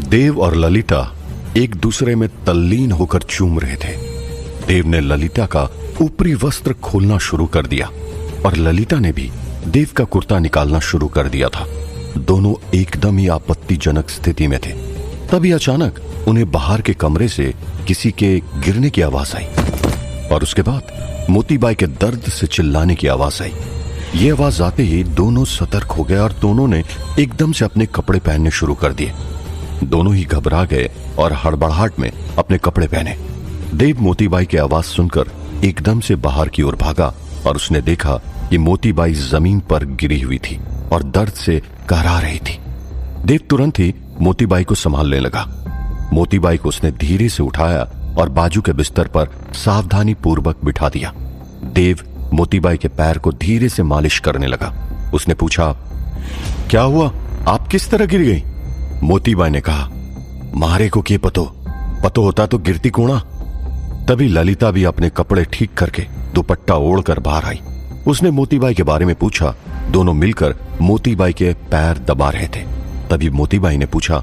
देव और ललिता एक दूसरे में तल्लीन होकर चूम रहे थे। देव ने ललिता का ऊपरी वस्त्र खोलना शुरू कर दिया और ललिता ने भी देव का कुर्ता निकालना शुरू कर दिया था। दोनों एकदम ही आपत्तिजनक स्थिति में थे। तभी अचानक उन्हें बाहर के कमरे से किसी के गिरने की आवाज आई और उसके बाद मोतीबाई के दर्द से चिल्लाने की आवाज आई। ये आवाज आते ही दोनों सतर्क हो गए और दोनों ने एकदम से अपने कपड़े पहनने शुरू कर दिए। दोनों ही घबरा गए और हड़बड़ाहट में अपने कपड़े पहने। देव मोतीबाई की आवाज सुनकर एकदम से बाहर की ओर भागा और उसने देखा कि मोतीबाई जमीन पर गिरी हुई थी और दर्द से कहरा रही थी। देव तुरंत ही मोतीबाई को संभालने लगा। मोतीबाई को उसने धीरे से उठाया और बाजू के बिस्तर पर सावधानी पूर्वक बिठा दिया। देव मोतीबाई के पैर को धीरे से मालिश करने लगा। उसने पूछा, क्या हुआ, आप किस तरह गिर गई? मोतीबाई ने कहा, मारे को के पतो होता तो गिरती कोणा। तभी ललिता भी अपने कपड़े ठीक करके दुपट्टा ओढ़कर बाहर आई। उसने मोतीबाई के बारे में पूछा। दोनों मिलकर मोतीबाई के पैर दबा रहे थे। तभी मोतीबाई ने पूछा,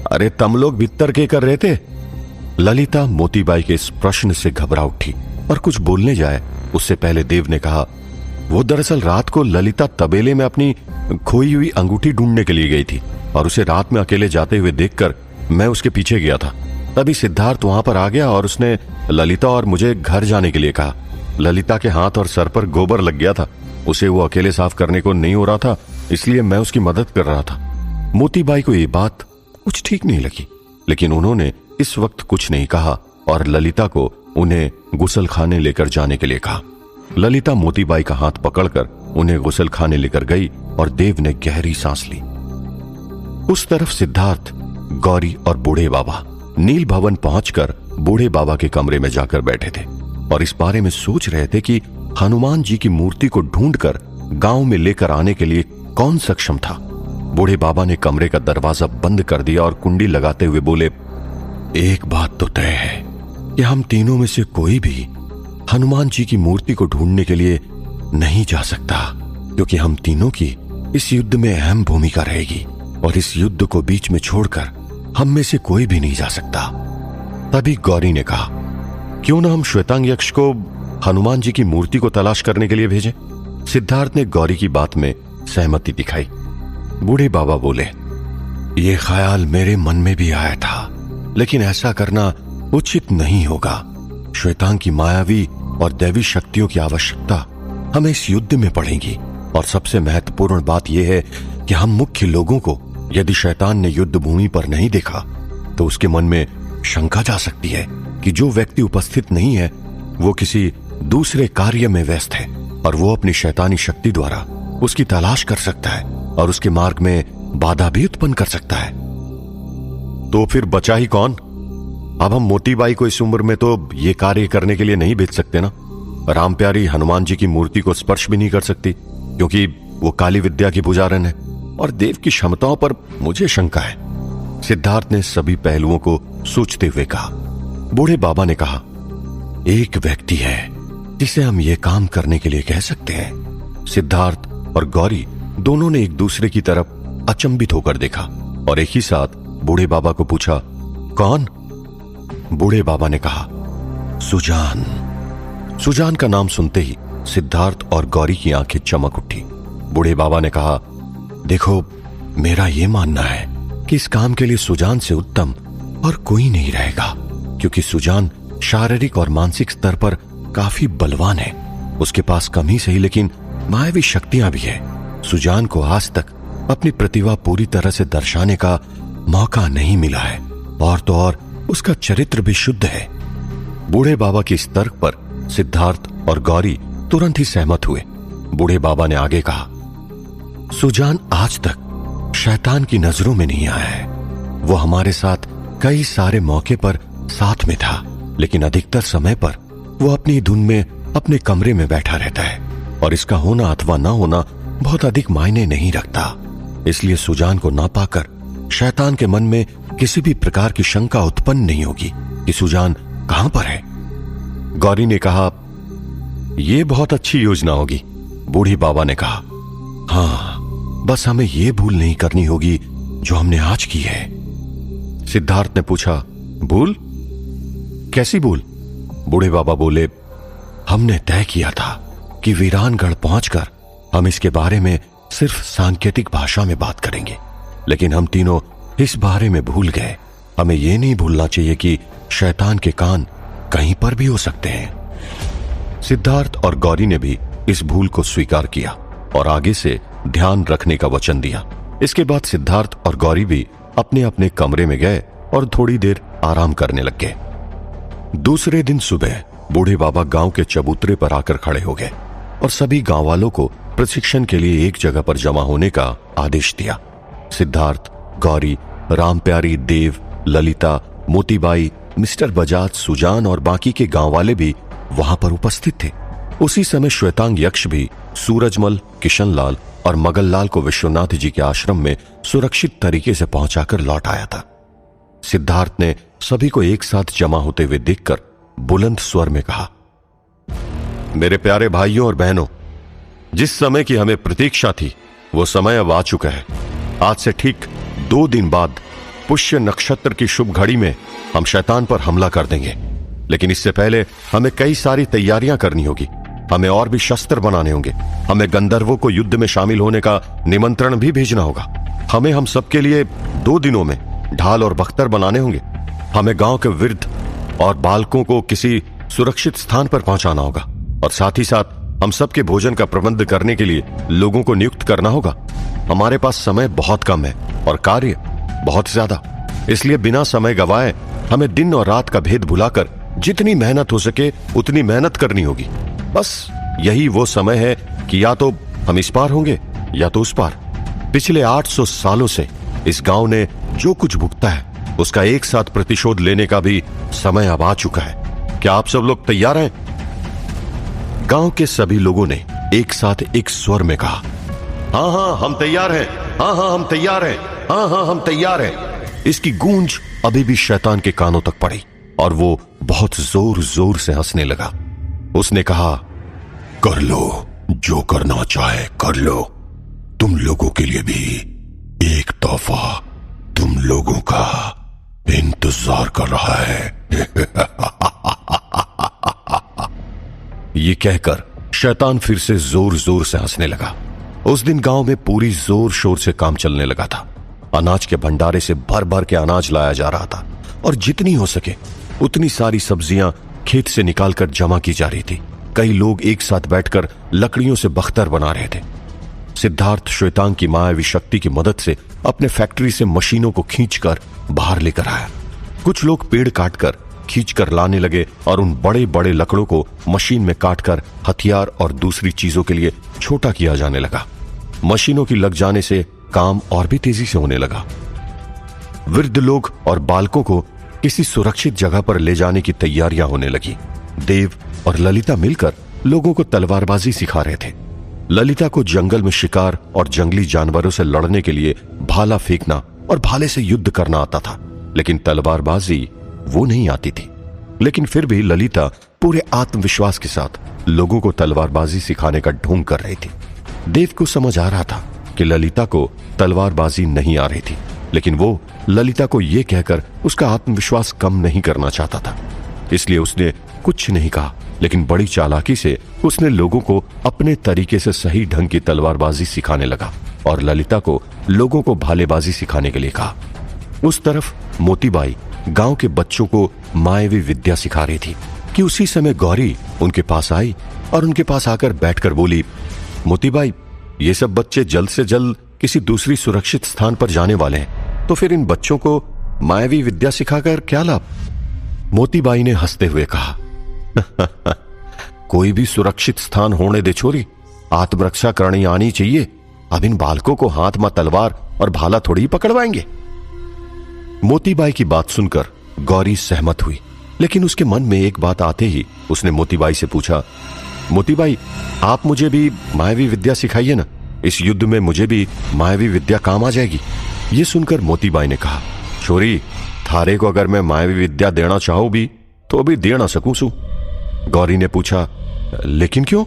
अरे तुम लोग भीतर के कर रहे थे? ललिता मोतीबाई के इस प्रश्न से घबरा उठी और कुछ बोलने जाए उससे पहले देव ने कहा, वो दरअसल रात को ललिता तबेले में अपनी खोई हुई अंगूठी ढूंढने के लिए गई थी और उसे रात में अकेले जाते हुए देखकर मैं उसके पीछे गया था। तभी सिद्धार्थ वहां पर आ गया और उसने ललिता और मुझे घर जाने के लिए कहा। ललिता के हाथ और सर पर गोबर लग गया था। उसे वो अकेले साफ करने को नहीं हो रहा था, इसलिए मैं उसकी मदद कर रहा था। मोतीबाई को ये बात कुछ ठीक नहीं लगी, लेकिन उन्होंने इस वक्त कुछ नहीं कहा और ललिता को उन्हें गुसल खाने लेकर जाने के लिए कहा। ललिता मोतीबाई का हाथ पकड़कर उन्हें गुसल खाने लेकर गई और देव ने गहरी सांस ली। उस तरफ सिद्धार्थ, गौरी और बूढ़े बाबा नील भवन पहुंचकर बूढ़े बाबा के कमरे में जाकर बैठे थे और इस बारे में सोच रहे थे कि हनुमान जी की मूर्ति को ढूंढकर गांव में लेकर आने के लिए कौन सक्षम था। बूढ़े बाबा ने कमरे का दरवाजा बंद कर दिया और कुंडी लगाते हुए बोले, एक बात तो तय है कि हम तीनों में से कोई भी हनुमान जी की मूर्ति को ढूंढने के लिए नहीं जा सकता, क्योंकि हम तीनों की इस युद्ध में अहम भूमिका रहेगी और इस युद्ध को बीच में छोड़कर हम में से कोई भी नहीं जा सकता। तभी गौरी ने कहा, क्यों ना हम श्वेतांग यक्ष को हनुमान जी की मूर्ति को तलाश करने के लिए भेजें? सिद्धार्थ ने गौरी की बात में सहमति दिखाई। बूढ़े बाबा बोले, ये ख्याल मेरे मन में भी आया था, लेकिन ऐसा करना उचित नहीं होगा। श्वेतांग की मायावी और दैवी शक्तियों की आवश्यकता हमें इस युद्ध में पड़ेगी और सबसे महत्वपूर्ण बात यह है कि हम मुख्य लोगों को यदि शैतान ने युद्ध भूमि पर नहीं देखा तो उसके मन में शंका जा सकती है कि जो व्यक्ति उपस्थित नहीं है वो किसी दूसरे कार्य में व्यस्त है और वो अपनी शैतानी शक्ति द्वारा उसकी तलाश कर सकता है और उसके मार्ग में बाधा भी उत्पन्न कर सकता है। तो फिर बचा ही कौन? अब हम मोतीबाई को इस उम्र में तो ये कार्य करने के लिए नहीं भेज सकते ना। राम प्यारी हनुमान जी की मूर्ति को स्पर्श भी नहीं कर सकती क्योंकि वो काली विद्या की पुजारन है और देव की क्षमताओं पर मुझे शंका है। सिद्धार्थ ने सभी पहलुओं को सोचते हुए कहा। बूढ़े बाबा ने कहा, एक व्यक्ति है जिसे हम ये काम करने के लिए कह सकते हैं। सिद्धार्थ और गौरी दोनों ने एक दूसरे की तरफ अचंभित होकर देखा और एक ही साथ बूढ़े बाबा को पूछा, कौन? बूढ़े बाबा ने कहा, सुजान। सुजान का नाम सुनते ही सिद्धार्थ और गौरी की आंखें चमक उठी। बूढ़े बाबा ने कहा, देखो, मेरा यह मानना है कि इस काम के लिए सुजान से उत्तम और कोई नहीं रहेगा, क्योंकि सुजान शारीरिक और मानसिक स्तर पर काफी बलवान है। उसके पास कम ही सही लेकिन मायावी शक्तियां भी है। सुजान को आज तक अपनी प्रतिभा पूरी तरह से दर्शाने का मौका नहीं मिला है और तो और उसका चरित्र भी शुद्ध है। बूढ़े बाबा के इस तर्क पर सिद्धार्थ और गौरी तुरंत ही सहमत हुए। बूढ़े बाबा ने आगे कहा, सुजान आज तक शैतान की नजरों में नहीं आया है। वो हमारे साथ कई सारे मौके पर साथ में था, लेकिन अधिकतर समय पर वो अपनी धुन में अपने कमरे में बैठा रहता है और इसका होना अथवा ना होना बहुत अधिक मायने नहीं रखता। इसलिए सुजान को ना पाकर शैतान के मन में किसी भी प्रकार की शंका उत्पन्न नहीं होगी कि सुजान कहां पर है। गौरी ने कहा, यह बहुत अच्छी योजना होगी। बूढ़ी बाबा ने कहा, हाँ, बस हमें यह भूल नहीं करनी होगी जो हमने आज की है। सिद्धार्थ ने पूछा, भूल? कैसी भूल? बूढ़े बाबा बोले, हमने तय किया था कि वीरानगढ़ पहुंचकर हम इसके बारे में सिर्फ सांकेतिक भाषा में बात करेंगे, लेकिन हम तीनों इस बारे में भूल गए। हमें यह नहीं भूलना चाहिए कि शैतान के कान कहीं पर भी हो सकते हैं। सिद्धार्थ और गौरी ने भी इस भूल को स्वीकार किया और आगे से ध्यान रखने का वचन दिया। इसके बाद सिद्धार्थ और गौरी भी अपने अपने कमरे में गए और थोड़ी देर आराम करने लग गए। दूसरे दिन सुबह बूढ़े बाबा गांव के चबूतरे पर आकर खड़े हो गए और सभी गांव वालों को प्रशिक्षण के लिए एक जगह पर जमा होने का आदेश दिया। सिद्धार्थ, गौरी, रामप्यारी, देव, ललिता, मोतीबाई, मिस्टर बजाज, सुजान और बाकी के गांव वाले भी वहां पर उपस्थित थे। उसी समय श्वेतांग यक्ष भी सूरजमल, किशनलाल और मगनलाल को विश्वनाथ जी के आश्रम में सुरक्षित तरीके से पहुंचाकर लौट आया था। सिद्धार्थ ने सभी को एक साथ जमा होते हुए देखकर बुलंद स्वर में कहा, मेरे प्यारे भाइयों और बहनों, जिस समय की हमें प्रतीक्षा थी वो समय अब आ चुका है। आज से ठीक 2 दिन बाद पुष्य नक्षत्र की शुभ घड़ी में हम शैतान पर हमला कर देंगे, लेकिन इससे पहले हमें कई सारी तैयारियां करनी होगी। हमें और भी शस्त्र बनाने होंगे। हमें गंधर्वों को युद्ध में शामिल होने का निमंत्रण भी भेजना होगा। हमें हम सबके लिए 2 दिनों में ढाल और बख्तर बनाने होंगे। हमें गांव के वृद्ध और बालकों को किसी सुरक्षित स्थान पर पहुंचाना होगा और साथ ही साथ हम सबके भोजन का प्रबंध करने के लिए लोगों को नियुक्त करना होगा। हमारे पास समय बहुत कम है और कार्य बहुत ज्यादा, इसलिए बिना समय गवाए हमें दिन और रात का भेद भुलाकर जितनी मेहनत हो सके उतनी मेहनत करनी होगी। बस यही वो समय है कि या तो हम इस पार होंगे या तो उस पार। पिछले 800 सालों से इस गांव ने जो कुछ भुगता है उसका एक साथ प्रतिशोध लेने का भी समय अब आ चुका है। क्या आप सब लोग तैयार हैं? गांव के सभी लोगों ने एक साथ एक स्वर में कहा, हाँ हाँ हम तैयार हैं, हाँ हाँ हम तैयार हैं, हाँ हाँ हम तैयार हैं। इसकी गूंज अभी भी शैतान के कानों तक पड़ी और वो बहुत जोर जोर से हंसने लगा। उसने कहा, कर लो, जो करना चाहे कर लो। तुम लोगों के लिए भी एक तोहफा तुम लोगों का इंतजार कर रहा है। ये कहकर शैतान फिर से जोर जोर से हंसने लगा। उस दिन गांव में पूरी जोर शोर से काम चलने लगा था। अनाज के भंडारे से भर भर के अनाज लाया जा रहा था और जितनी हो सके उतनी सारी सब्जियां खेत से निकालकर जमा की जा रही थी। कई लोग एक साथ बैठकर लकड़ियों से बख्तर बना रहे थे। सिद्धार्थ श्वेतांग की मायावी शक्ति की मदद से अपने फैक्ट्री से मशीनों को खींचकर बाहर लेकर आया। कुछ लोग पेड़ काटकर खींचकर लाने लगे और उन बड़े बड़े लकड़ों को मशीन में काटकर हथियार और दूसरी चीजों के लिए छोटा किया जाने लगा। मशीनों की लग जाने से काम और भी तेजी से होने लगा। वृद्ध लोग और बालकों को किसी सुरक्षित जगह पर ले जाने की तैयारियां होने लगी। देव और ललिता मिलकर लोगों को तलवारबाजी सिखा रहे थे। ललिता को जंगल में शिकार और जंगली जानवरों से लड़ने के लिए भाला फेंकना और भाले से युद्ध करना आता था, लेकिन तलवारबाजी वो नहीं आती थी। लेकिन फिर भी ललिता पूरे आत्मविश्वास के साथ लोगों को तलवारबाजी सिखाने का ढोंग कर रही थी। देव को समझ आ रहा था कि ललिता को तलवारबाजी नहीं आ रही थी, लेकिन वो ललिता को यह कहकर उसका आत्मविश्वास कम नहीं करना चाहता था। इसलिए उसने कुछ नहीं कहा, लेकिन बड़ी चालाकी से उसने लोगों को अपने तरीके से सही ढंग की तलवारबाजी सिखाने लगा और ललिता को लोगों को भालेबाजी सिखाने के लिए कहा। उस तरफ मोतीबाई गांव के बच्चों को मायावी विद्या सिखा रही थी कि उसी समय गौरी उनके पास आई और उनके पास आकर बैठकर बोली, मोतीबाई, ये सब बच्चे जल्द से जल्द किसी दूसरी सुरक्षित स्थान पर जाने वाले हैं, तो फिर इन बच्चों को मायावी विद्या सिखाकर क्या लाभ? मोतीबाई ने हंसते हुए कहा, कोई भी सुरक्षित स्थान होने दे छोरी, आत्मरक्षा करनी आनी चाहिए। अब इन बालकों को हाथ में तलवार और भाला थोड़ी ही पकड़वाएंगे। मोतीबाई की बात सुनकर गौरी सहमत हुई, लेकिन उसके मन में एक बात आते ही उसने मोतीबाई से पूछा, मोतीबाई, आप मुझे भी मायावी विद्या सिखाइए ना, इस युद्ध में मुझे भी मायावी विद्या काम आ जाएगी। ये सुनकर मोतीबाई ने कहा, छोरी, थारे को अगर मैं मायावी विद्या देना चाहूं भी तो भी दे ना सकूं सू। गौरी ने पूछा, लेकिन क्यों?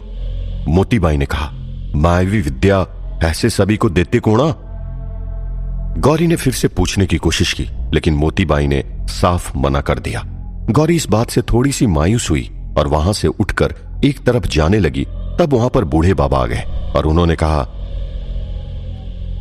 मोतीबाई ने कहा, मायावी विद्या ऐसे सभी को देते कोना। गौरी ने फिर से पूछने की कोशिश की, लेकिन मोतीबाई ने साफ मना कर दिया। गौरी इस बात से थोड़ी सी मायूस हुई और वहां से उठकर एक तरफ जाने लगी। तब वहां पर बूढ़े बाबा आ गए और उन्होंने कहा,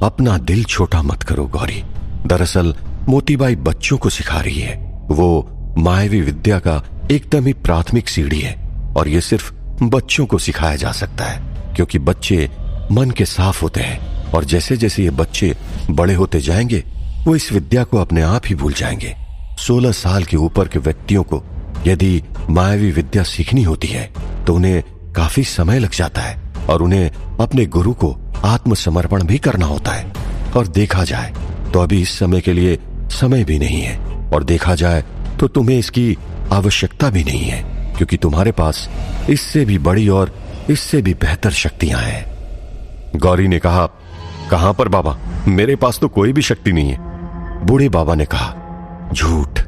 अपना दिल छोटा मत करो गौरी। दरअसल मोतीबाई बच्चों को सिखा रही है। वो मायावी विद्या का एकदम ही प्राथमिक सीढ़ी है और ये सिर्फ बच्चों को सिखाया जा सकता है, क्योंकि बच्चे मन के साफ होते हैं और जैसे जैसे ये बच्चे बड़े होते जाएंगे वो इस विद्या को अपने आप ही भूल जाएंगे। 16 साल के ऊपर के व्यक्तियों को यदि मायावी विद्या सीखनी होती है तो उन्हें काफी समय लग जाता है और उन्हें अपने गुरु को आत्मसमर्पण भी करना होता है। और देखा जाए तो अभी इस समय के लिए समय भी नहीं है, और देखा जाए तो तुम्हें इसकी आवश्यकता भी नहीं है, क्योंकि तुम्हारे पास इससे भी बड़ी और इससे भी बेहतर शक्तियां हैं। गौरी ने कहा, कहां पर बाबा? मेरे पास तो कोई भी शक्ति नहीं है। बूढ़े बाबा ने कहा, झूठ,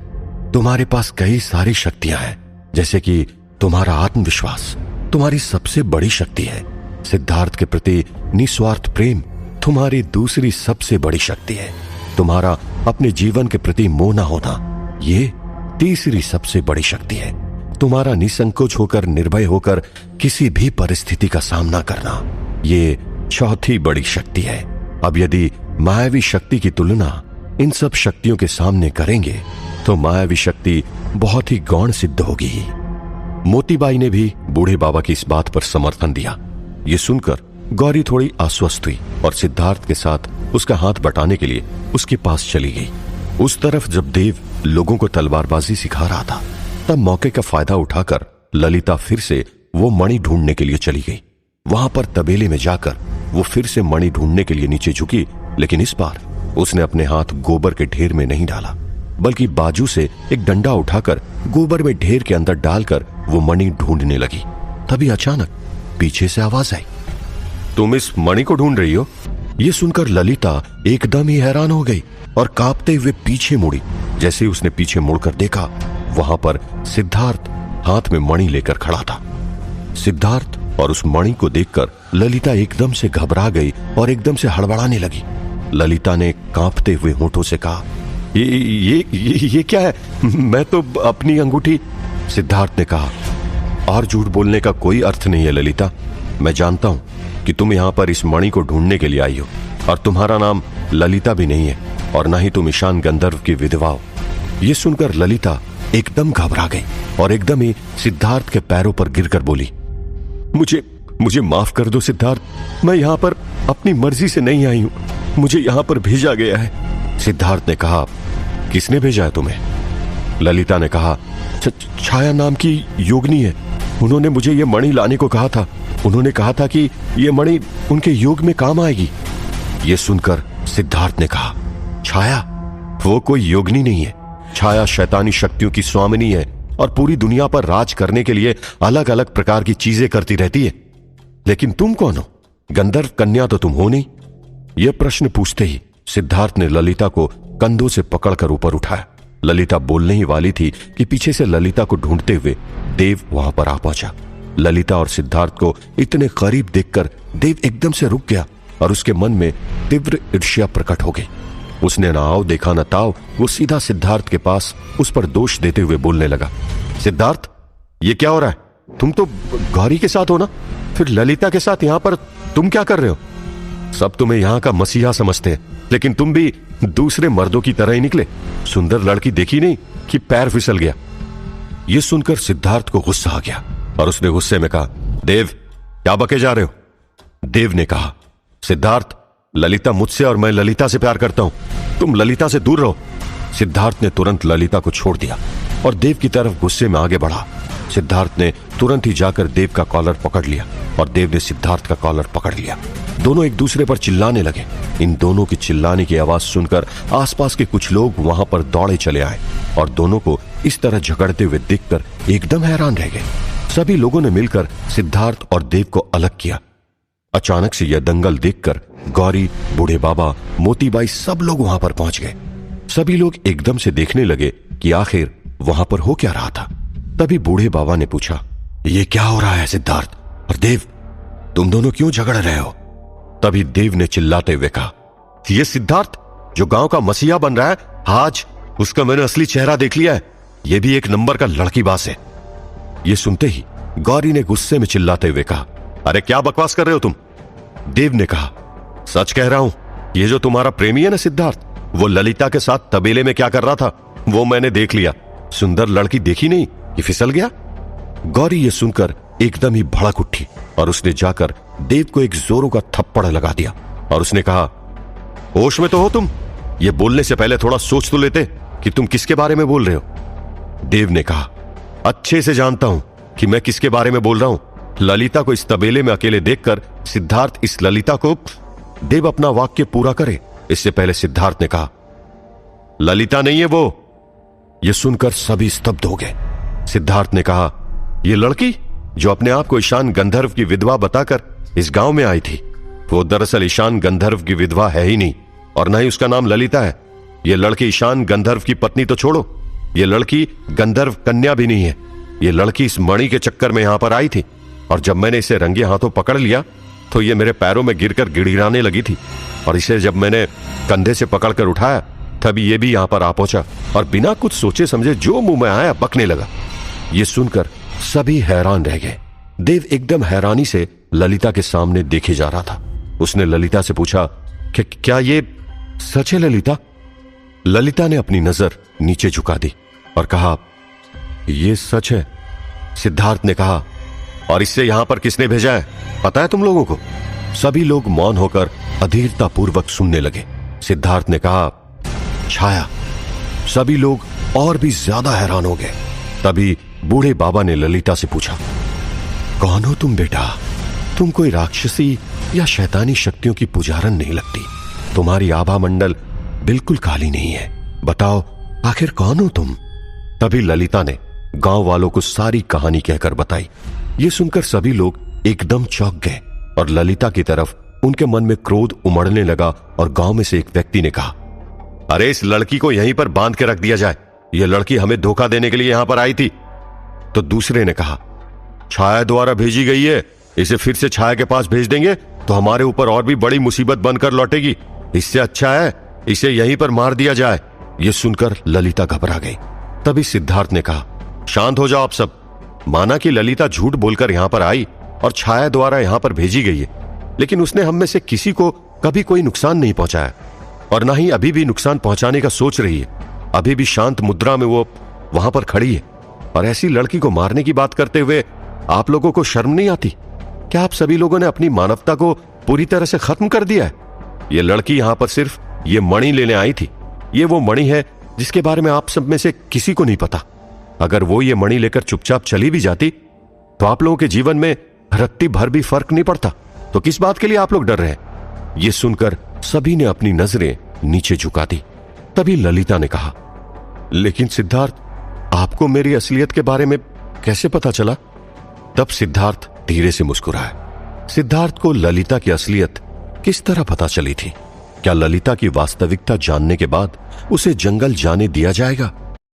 तुम्हारे पास कई सारी शक्तियां हैं, जैसे कि तुम्हारा आत्मविश्वास तुम्हारी सबसे बड़ी शक्ति है। सिद्धार्थ के प्रति निस्वार्थ प्रेम तुम्हारी दूसरी सबसे बड़ी शक्ति है। तुम्हारा अपने जीवन के प्रति मोह न होना, ये तीसरी सबसे बड़ी शक्ति है। तुम्हारा निसंकोच होकर, निर्भय होकर किसी भी परिस्थिति का सामना करना, ये चौथी बड़ी शक्ति है। अब यदि मायावी शक्ति की तुलना इन सब शक्तियों के सामने करेंगे तो मायावी शक्ति बहुत ही गौण सिद्ध होगी। मोतीबाई ने भी बूढ़े बाबा की इस बात पर समर्थन दिया। ये सुनकर गौरी थोड़ी आश्वस्त हुई और सिद्धार्थ के साथ उसका हाथ बटाने के लिए उसके पास चली गई। उस तरफ जब देव लोगों को तलवारबाजी सिखा रहा था, तब मौके का फायदा उठाकर ललिता फिर से वो मणि ढूंढने के लिए चली गई। वहां पर तबेले में जाकर वो फिर से मणि ढूंढने के लिए नीचे झुकी, लेकिन इस बार उसने अपने हाथ गोबर के ढेर में नहीं डाला, बल्कि बाजू से एक डंडा उठाकर गोबर में ढेर के अंदर डालकर वो मणि ढूंढने लगी। तभी अचानक पीछे से आवाज आई, तुम इस मणि को ढूंढ रही हो? ये सुनकर ललिता एकदम ही हैरान हो गई और कांपते हुए पीछे मुड़ी। जैसे ही उसने पीछे मुड़कर देखा, वहां पर सिद्धार्थ हाथ में मणि लेकर खड़ा था। सिद्धार्थ और उस मणि को देखकर ललिता एकदम से घबरा गई और एकदम से हड़बड़ाने लगी। ललिता ने कांपते हुए होठों से कहा, ये क्या है? मैं तो अपनी अंगूठी। सिद्धार्थ ने कहा, और झूठ बोलने का कोई अर्थ नहीं है ललिता। मैं जानता हूं कि तुम यहां पर इस मणि को ढूंढने के लिए आई हो, और तुम्हारा नाम ललिता भी नहीं है और ना ही तुम ईशान गंधर्व की विधवा हो। यह सुनकर ललिता एकदम घबरा गई और एकदम ही सिद्धार्थ के पैरों पर गिरकर बोली, मुझे माफ कर दो सिद्धार्थ, मैं यहां पर अपनी मर्जी से नहीं आई हूं, मुझे यहां पर भेजा गया है। सिद्धार्थ ने कहा, किसने भेजा है तुम्हें? ललिता ने कहा, छाया नाम की योगिनी है, उन्होंने मुझे ये मणि लाने को कहा था। उन्होंने कहा था कि ये मणि उनके योग में काम आएगी। ये सुनकर सिद्धार्थ ने कहा, छाया? वो कोई योगिनी नहीं है। छाया शैतानी शक्तियों की स्वामिनी है और पूरी दुनिया पर राज करने के लिए अलग अलग प्रकार की चीजें करती रहती है। लेकिन तुम कौन हो? गंधर्व कन्या तो तुम हो नहीं। यह प्रश्न पूछते ही सिद्धार्थ ने ललिता को कंधों से पकड़कर ऊपर उठाया। ललिता बोलने ही वाली थी कि पीछे से ललिता को ढूंढते हुए देव वहां पर आ पहुंचा। ललिता और सिद्धार्थ को इतने करीब देखकर देव एकदम से रुक गया और उसके मन में तीव्र ईर्ष्या प्रकट हो गई। उसने ना आओ देखा न ताव, वो सीधा सिद्धार्थ के पास उस पर दोष देते हुए बोलने लगा, सिद्धार्थ, ये क्या हो रहा है? तुम तो गौरी के साथ हो ना, फिर ललिता के साथ यहां पर तुम क्या कर रहे हो? सब तुम्हें यहां का मसीहा समझते हैं, लेकिन तुम भी दूसरे मर्दों की तरह ही निकले। सुंदर लड़की देखी नहीं कि पैर फिसल गया। यह सुनकर सिद्धार्थ को गुस्सा आ गया और उसने गुस्से में कहा, देव, क्या बके जा रहे हो? देव ने कहा, सिद्धार्थ, ललिता मुझसे और मैं ललिता से प्यार करता हूं, तुम ललिता से दूर रहो। सिद्धार्थ ने तुरंत ललिता को छोड़ दिया और देव की तरफ गुस्से में आगे बढ़ा। सिद्धार्थ ने तुरंत ही जाकर देव का कॉलर पकड़ लिया और देव ने सिद्धार्थ का कॉलर पकड़ लिया। दोनों एक दूसरे पर चिल्लाने लगे। इन दोनों की चिल्लाने की आवाज सुनकर आसपास के कुछ लोग वहां पर दौड़े चले आए और दोनों को इस तरह झगड़ते हुए देखकर एकदम हैरान रह गए। सभी लोगों ने मिलकर सिद्धार्थ और देव को अलग किया। अचानक से यह दंगल देखकर गौरी, बूढ़े बाबा, मोतीबाई सब लोग वहां पर पहुंच गए। सभी लोग एकदम से देखने लगे कि आखिर वहां पर हो क्या रहा था। तभी बूढ़े बाबा ने पूछा, ये क्या हो रहा है सिद्धार्थ और देव, तुम दोनों क्यों झगड़ रहे हो? तभी देव ने चिल्लाते हुए कहा, ये सिद्धार्थ, जो गांव का मसीहा बन रहा है, आज उसका मैंने असली चेहरा देख लिया है। यह भी एक नंबर का लड़कीबाज है। यह सुनते ही गौरी ने गुस्से में चिल्लाते हुए कहा, अरे क्या बकवास कर रहे हो तुम? देव ने कहा, सच कह रहा हूं, ये जो तुम्हारा प्रेमी है ना सिद्धार्थ, वो ललिता के साथ तबेले में क्या कर रहा था वो मैंने देख लिया। सुंदर लड़की देखी नहीं कि फिसल गया। गौरी ये सुनकर एकदम ही भड़क उठी और उसने जाकर देव को एक जोरों का थप्पड़ लगा दिया और उसने कहा, होश में तो हो तुम? ये बोलने से पहले थोड़ा सोच तो लेते कि तुम किसके बारे में बोल रहे हो। देव ने कहा, अच्छे से जानता हूं कि मैं किसके बारे में बोल रहा हूं। ललिता को इस तबेले में अकेले देखकर सिद्धार्थ इस ललिता को। देव अपना वाक्य पूरा करे इससे पहले सिद्धार्थ ने कहा, ललिता नहीं है वो। यह सुनकर सभी स्तब्ध हो गए। सिद्धार्थ ने कहा, यह लड़की जो अपने आप को ईशान गंधर्व की विधवा बताकर इस गांव में आई थी, वो दरअसल ईशान गंधर्व की विधवा है ही नहीं और न ही उसका नाम ललिता है। यह लड़की ईशान गंधर्व की पत्नी तो छोड़ो, यह लड़की गंधर्व कन्या भी नहीं है। यह लड़की इस मणि के चक्कर में यहां पर आई थी और जब मैंने इसे रंगे हाथों पकड़ लिया तो यह मेरे पैरों में गिरकर गिड़गिड़ाने लगी थी और इसे जब मैंने कंधे से पकड़कर उठाया तभी यह भी यहां पर आ पहुंचा और बिना कुछ सोचे समझे जो मुंह में आया बकने लगा। यह सुनकर सभी हैरान रह गए। देव एकदम हैरानी से ललिता के सामने देखे जा रहा था। उसने ललिता से पूछा कि क्या ये सच है ललिता? ललिता ने अपनी नजर नीचे झुका दी और कहा, यह सच है। सिद्धार्थ ने कहा, और इससे यहां पर किसने भेजा है पता है तुम लोगों को? सभी लोग मौन होकर अधीरतापूर्वक सुनने लगे। सिद्धार्थ ने कहा, छाया। सभी लोग और भी ज्यादा हैरान हो गए। तभी बूढ़े बाबा ने ललिता से पूछा, कौन हो तुम बेटा? तुम कोई राक्षसी या शैतानी शक्तियों की पुजारन नहीं लगती। तुम्हारी आभा मंडल बिल्कुल काली नहीं है। बताओ आखिर कौन हो तुम? तभी ललिता ने गांव वालों को सारी कहानी कहकर बताई। ये सुनकर सभी लोग एकदम चौंक गए और ललिता की तरफ उनके मन में क्रोध उमड़ने लगा और गांव में से एक व्यक्ति ने कहा, अरे इस लड़की को यहीं पर बांध के रख दिया जाए। यह लड़की हमें धोखा देने के लिए यहां पर आई थी। तो दूसरे ने कहा, छाया द्वारा भेजी गई है, इसे फिर से छाया के पास भेज देंगे तो हमारे ऊपर और भी बड़ी मुसीबत बनकर लौटेगी। इससे अच्छा है इसे यहीं पर मार दिया जाए। यह सुनकर ललिता घबरा गई। तभी सिद्धार्थ ने कहा, शांत हो जाओ आप सब। माना कि ललिता झूठ बोलकर यहां पर आई और छाया द्वारा यहां पर भेजी गई है, लेकिन उसने हम में से किसी को कभी कोई नुकसान नहीं पहुंचाया और ना ही अभी भी नुकसान पहुंचाने का सोच रही है। अभी भी शांत मुद्रा में वो वहां पर खड़ी है और ऐसी लड़की को मारने की बात करते हुए आप लोगों को शर्म नहीं आती? क्या आप सभी लोगों ने अपनी मानवता को पूरी तरह से खत्म कर दिया है? ये लड़की यहां पर सिर्फ ये मणि लेने आई थी। ये वो मणि है जिसके बारे में आप सब में से किसी को नहीं पता। अगर वो ये मणि लेकर चुपचाप चली भी जाती तो आप लोगों के जीवन में रत्ती भर भी फर्क नहीं पड़ता। तो किस बात के लिए आप लोग डर रहे हैं? ये सुनकर सभी ने अपनी नजरें नीचे झुका दी। तभी ललिता ने कहा, लेकिन सिद्धार्थ, आपको मेरी असलियत के बारे में कैसे पता चला? तब सिद्धार्थ धीरे से मुस्कुराया। सिद्धार्थ को ललिता की असलियत किस तरह पता चली थी? क्या ललिता की वास्तविकता जानने के बाद उसे जंगल जाने दिया जाएगा?